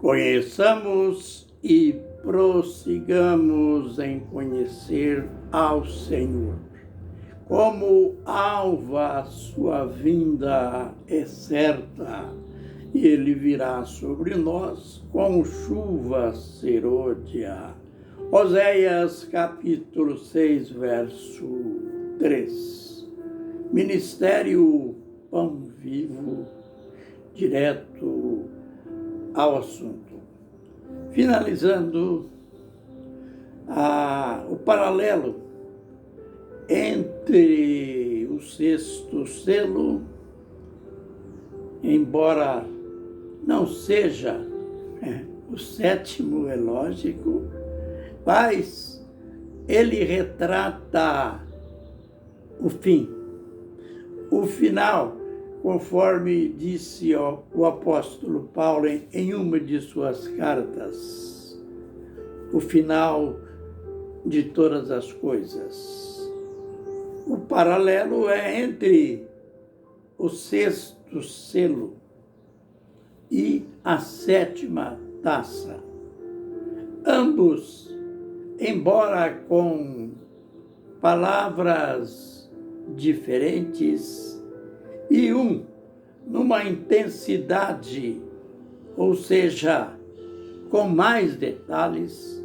Conheçamos e prossigamos em conhecer ao Senhor. Como alva a sua vinda é certa, e ele virá sobre nós com chuva serôdia. Oséias capítulo 6, verso 3. Ministério Pão Vivo, direto ao assunto. Finalizando o paralelo entre o sexto selo, embora não seja o sétimo, é lógico, mas ele retrata o fim, o final, conforme disse o apóstolo Paulo em uma de suas cartas, o final de todas as coisas. O paralelo é entre o sexto selo e a sétima taça. Ambos, embora com palavras diferentes, e numa intensidade, ou seja, com mais detalhes,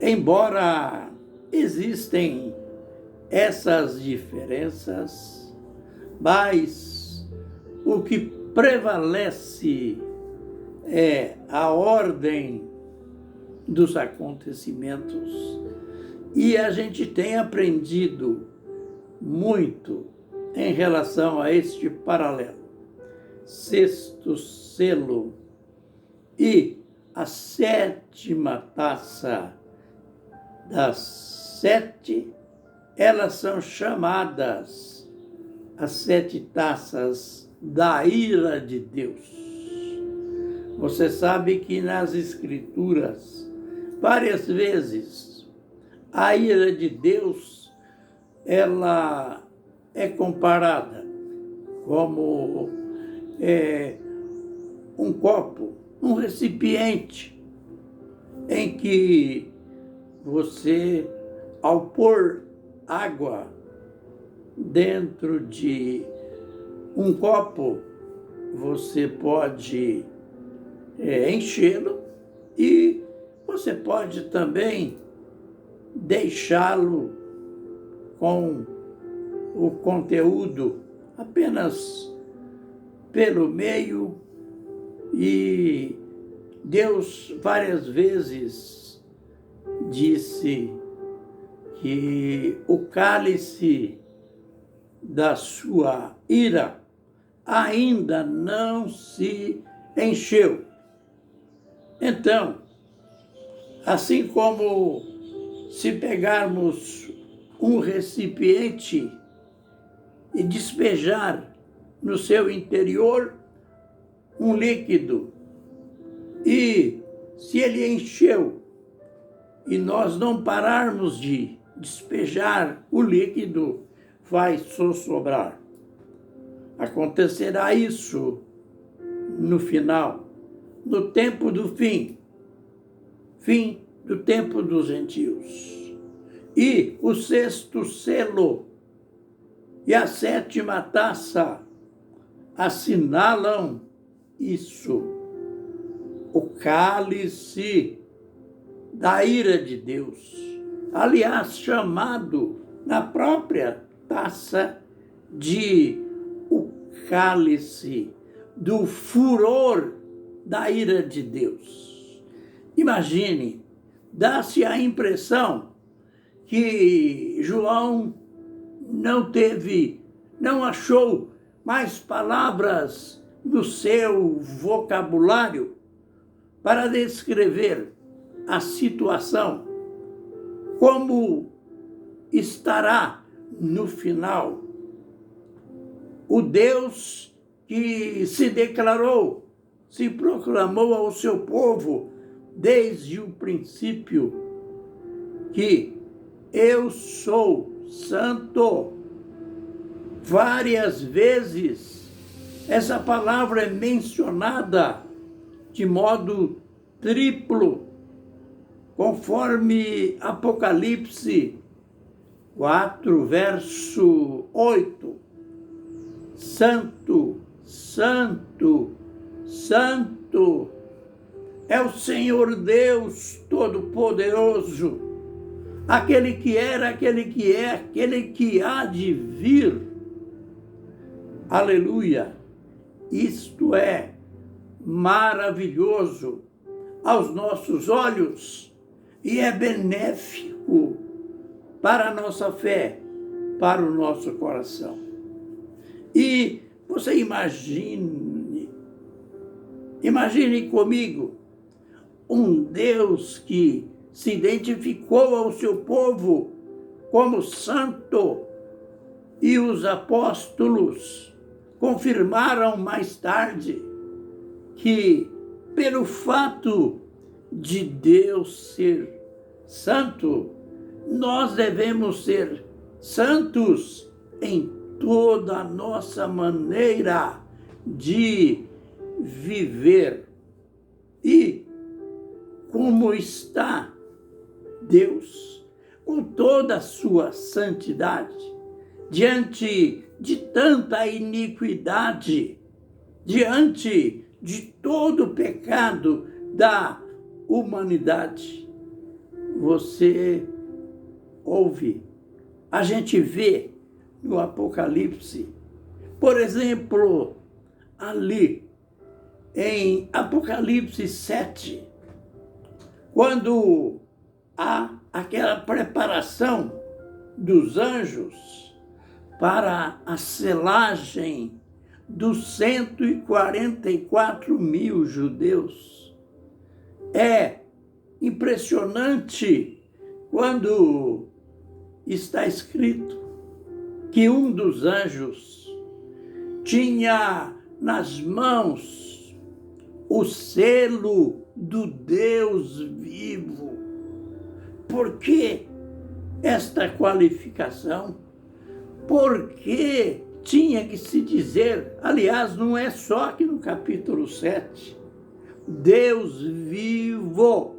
embora existem essas diferenças, mas o que prevalece é a ordem dos acontecimentos, e a gente tem aprendido muito em relação a este paralelo. Sexto selo e a sétima taça das sete, elas são chamadas as sete taças da ira de Deus. Você sabe que nas Escrituras, várias vezes, a ira de Deus, ela é comparada como um copo, um recipiente, em que você, ao pôr água dentro de um copo, você pode enchê-lo e você pode também deixá-lo com o conteúdo apenas pelo meio, e Deus várias vezes disse que o cálice da sua ira ainda não se encheu. Então, assim como se pegarmos um recipiente e despejar no seu interior um líquido, e se ele encheu e nós não pararmos de despejar o líquido, vai sossobrar. Acontecerá isso no final, no tempo do fim do tempo dos gentios. E o sexto selo e a sétima taça assinalam isso. O cálice da ira de Deus, aliás, chamado na própria taça de o cálice do furor da ira de Deus. Imagine, dá-se a impressão que João não achou mais palavras no seu vocabulário para descrever a situação, como estará no final. O Deus que se declarou, se proclamou ao seu povo desde o princípio, que eu sou santo. Várias vezes essa palavra é mencionada de modo triplo, conforme Apocalipse 4, verso 8. Santo, santo, santo é o Senhor Deus Todo-Poderoso, aquele que era, aquele que é, aquele que há de vir. Aleluia! Isto é maravilhoso aos nossos olhos e é benéfico para a nossa fé, para o nosso coração. E você imagine comigo um Deus que se identificou ao seu povo como santo e os apóstolos confirmaram mais tarde que, pelo fato de Deus ser santo, nós devemos ser santos em toda a nossa maneira de viver. E como está Deus, com toda a sua santidade, diante de tanta iniquidade, diante de todo o pecado da humanidade? Você ouve, a gente vê no Apocalipse, por exemplo, ali em Apocalipse 7, quando há aquela preparação dos anjos para a selagem dos 144 mil judeus. É impressionante quando está escrito que um dos anjos tinha nas mãos o selo do Deus vivo. Por que esta qualificação? Por que tinha que se dizer, aliás, não é só aqui no capítulo 7, Deus vivo,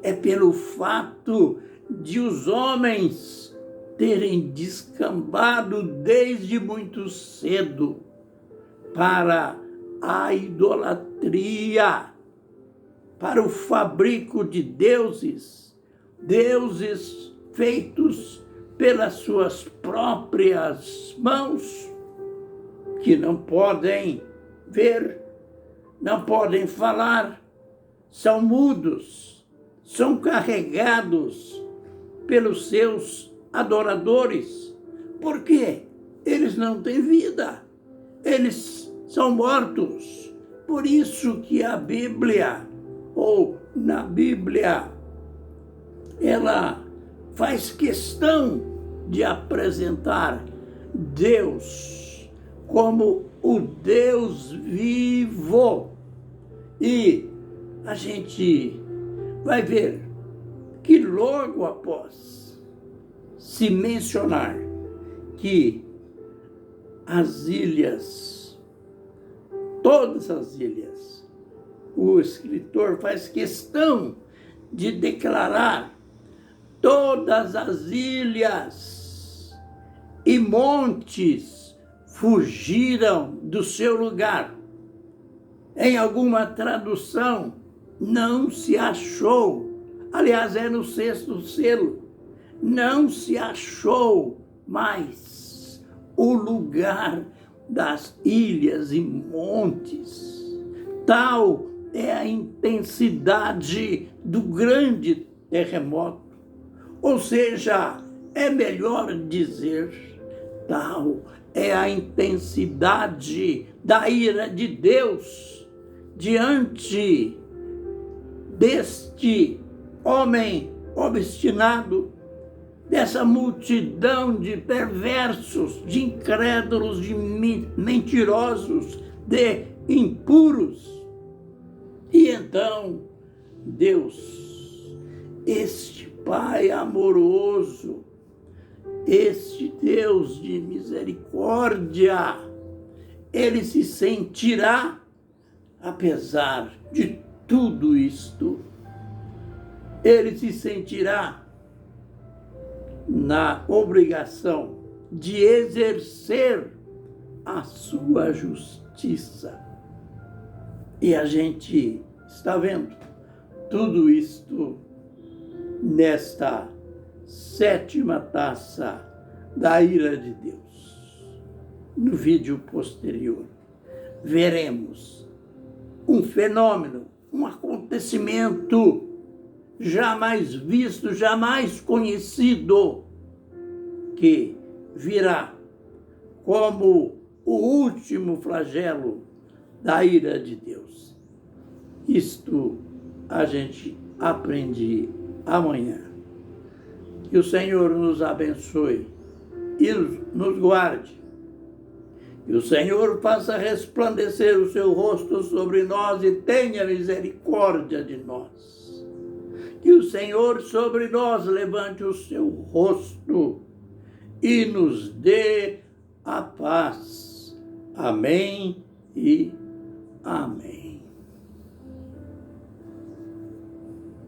é pelo fato de os homens terem descambado desde muito cedo para a idolatria, para o fabrico de deuses, deuses feitos pelas suas próprias mãos, que não podem ver, não podem falar, são mudos, são carregados pelos seus adoradores. Por quê? Eles não têm vida, eles são mortos. Por isso que a Bíblia, ou na Bíblia, ela faz questão de apresentar Deus como o Deus vivo. E a gente vai ver que logo após se mencionar que as ilhas, todas as ilhas, o escritor faz questão de declarar todas as ilhas e montes fugiram do seu lugar. Em alguma tradução, não se achou, aliás, é no 6º selo, não se achou mais o lugar das ilhas e montes. Tal é a intensidade do grande terremoto. Ou seja, é melhor dizer, tal é a intensidade da ira de Deus diante deste homem obstinado, dessa multidão de perversos, de incrédulos, de mentirosos, de impuros. E então, Deus, este Pai amoroso, este Deus de misericórdia, ele se sentirá, apesar de tudo isto, ele se sentirá na obrigação de exercer a sua justiça. E a gente está vendo tudo isto nesta 7ª taça da ira de Deus. No vídeo posterior, veremos um fenômeno, um acontecimento jamais visto, jamais conhecido, que virá como o último flagelo da ira de Deus. Isto a gente aprende amanhã. Que o Senhor nos abençoe e nos guarde. Que o Senhor faça resplandecer o seu rosto sobre nós e tenha misericórdia de nós. Que o Senhor sobre nós levante o seu rosto e nos dê a paz. Amém e amém.